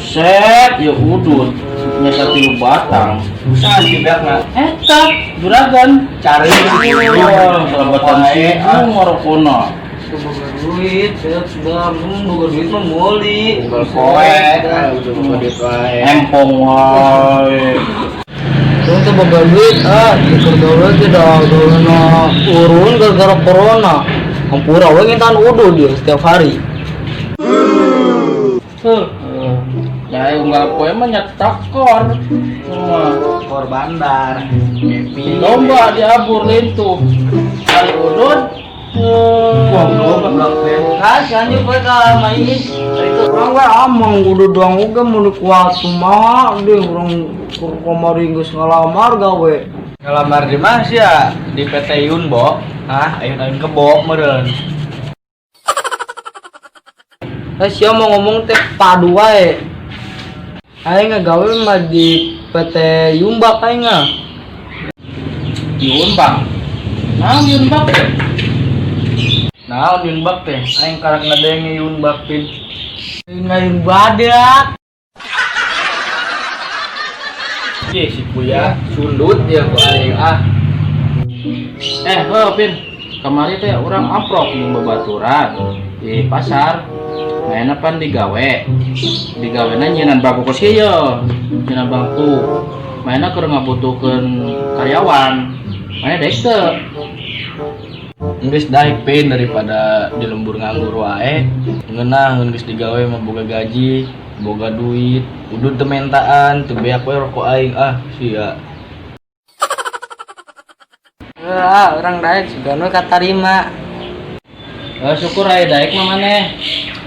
Buset, ya udut nyata 3 batang. Usaha dibakna. Eta juragan Cari selambatan si marokona. boga duit, sudah boga duit mah meuli. Empong wae. Tong teh boga duit diker dulu teh dah urun gara-gara corona. Hampura we ngintan udu dia setiap hari. Ya unggal poe mah nyetak kor. Kor bandar. Lomba diabur lintuh. Ari udut Kasih kowe ka main itu orang we amang udah doang uga mun kuat kumaha deh urang kamari geus ngalamar gawe. Ngalamar di mana sih ya? Di PT Yunbo. Ayun-ayun kebo meureun. Sia mau ngomong teh padu wae. Aing ngagawe mah di PT Yumbak aing mah. Yunbak. Nah, Yunbak. Nah, Yunbak teh, aing karak ngadenge Yunbak pin. Ngayon badak. Si Kuya sundut ya ku aing Pin. Kamari teh urang amprok jeung babaturan di pasar. Maena pan digawe. Digawena nyeunaan bangku kos ieu. Nyeunaan bangku. Maena keur ngabutuhkeun karyawan. Maena daek teu. Geus daek pin daripada di lembur nganggur wae. Ngeunah geus digawe mah boga gaji, boga duit, udud teu mentaan, teu beak we rokok aing sia. Orang daek juga nu katarima. Syukur aya daek mah maneh.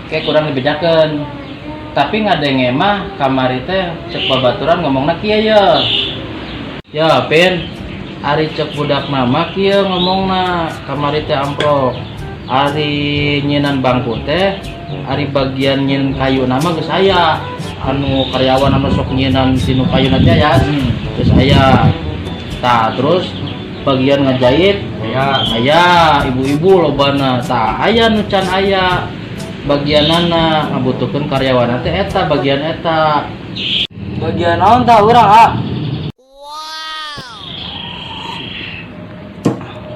Kayak kurang dibejakeun. Tapi ngadenge mah kamari teh cek babaturan ngomongna kieu ye. Ya, Pin. Ari cek budak mama kieu ngomongna kamari teh amprok. Ari nyienan bangku teh, ari bagian nyieun kayu nama geus aya. Anu karyawan anu sok nyienan tinu kayuna teh ya, geus aya. Tah, terus bagian ngajahit aya ibu-ibu lobana. Tah, aya nu can aya. Bagianana ngabutuhkeun karyawan teh eta bagian eta. Bagian naon tah urang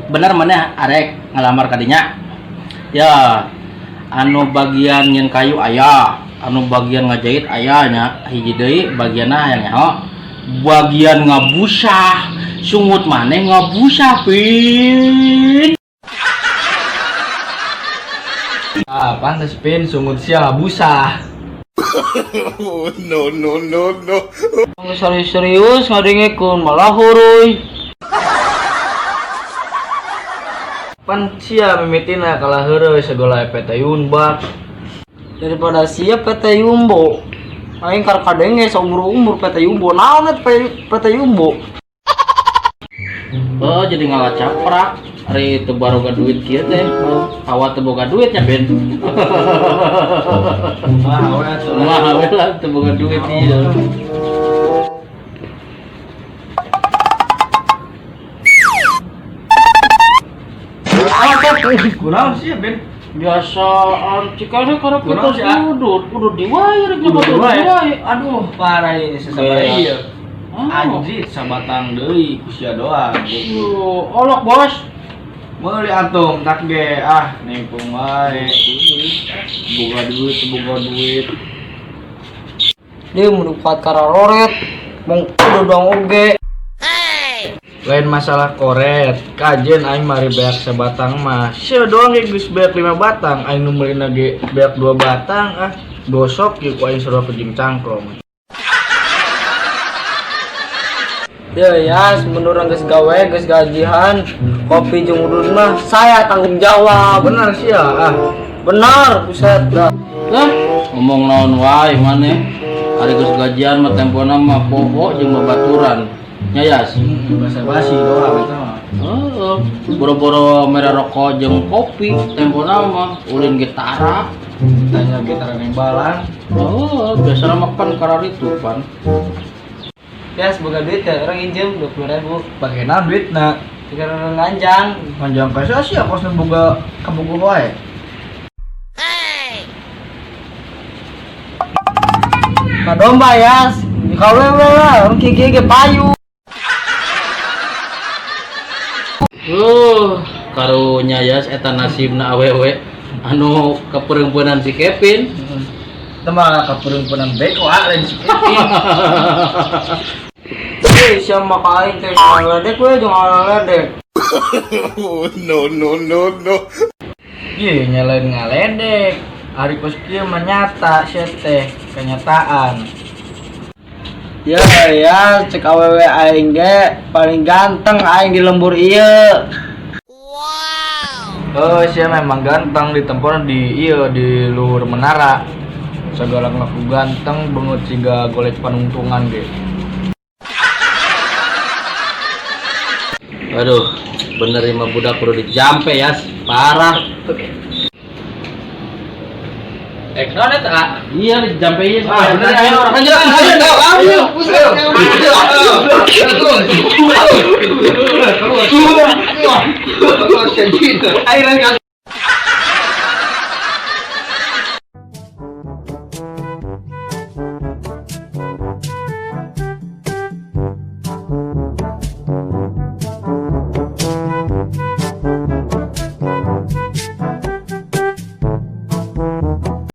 Bener maneh arek ngalamar kadinya. Ya, anu bagian nyeun kayu aya, anu bagian ngajahit aya nya. Hiji deui bagianna aya nyaho. Bagian ngabusah, sungut maneh ngabusah, Pin. Pantes Pin sungut sia ngabusah. No. Serius ngadengekeun malah heuruy. Pan sia mimitina kalah heureuy sagola PT Yunbak. Daripada sia PT Yumbo. Aing karek kadenge saumur-umur PT Yumbo. Naon PT Yumbo? Oh, jadi ngalacaprak. Ari teu baroga duit kieu teh. Hawa teu boga duit nya, Ben. Mah we lah teu boga duit ieu. Kunaon sih Ben? Biasaan cikana karep kita udud diwae rek diwae. Aduh, parah ini sasabar ieu. Anjir sabatang deui ku sia doang. Olok, Bos. Meuli antum tak ge nempung wae. Boga duit. Dia menupat kararoret, mong udah doang oge. Lain masalah koret, kajen aing mari beak sebatang mah. Sia doang ge geus beak 5 batang, aing nu meulina ge beak 2 batang gosok ge ku aing suruh pejing cangklong. Ya, menurut geus gawe, geus gajihan, kopi jeung udud mah saya tanggung jawab. Benar sih ya. Benar, buset dah. Ngomong naon wae maneh. Ari geus gajian mah tempona mah poho jeung babaturan. Nyayas. Basa-basi doang eta mah. Heeh. Boro-boro mere rokok jeung kopi tempona mah ulin gitara. Tanya gitaran yang balang. Oh, biasana mah kan kararitu pan. Ya, semoga duit ya, orang injem 20.000. Pakai naon duitna? Tiga orang nganjang. Nganjang kasa sih kos boga kabogo wae. domba ya. KWW lah, orang gigi payu. Karunya ya eta nasibna awewe anu keperempuanan si Kevin. Tema keperempuanan beko lain si Kevin. Eh, siapa kain teh ngaledek we jeung ngaledek. No. Iya, nyalain ngaledek. Ari pas kieu mah nyata sia teh, kenyataan. Ya, cek awewe aing ge paling ganteng aing di lembur ieu. Wow. Sia memang ganteng ditempor di ieu di luhur menara. Segala ngaku ganteng banget siga golek panungtungan ge. Aduh, bener mah budak perlu dijampe ya, parah. Non eta. Iya dijampe ya. Bener ayo orang aja. Ayo.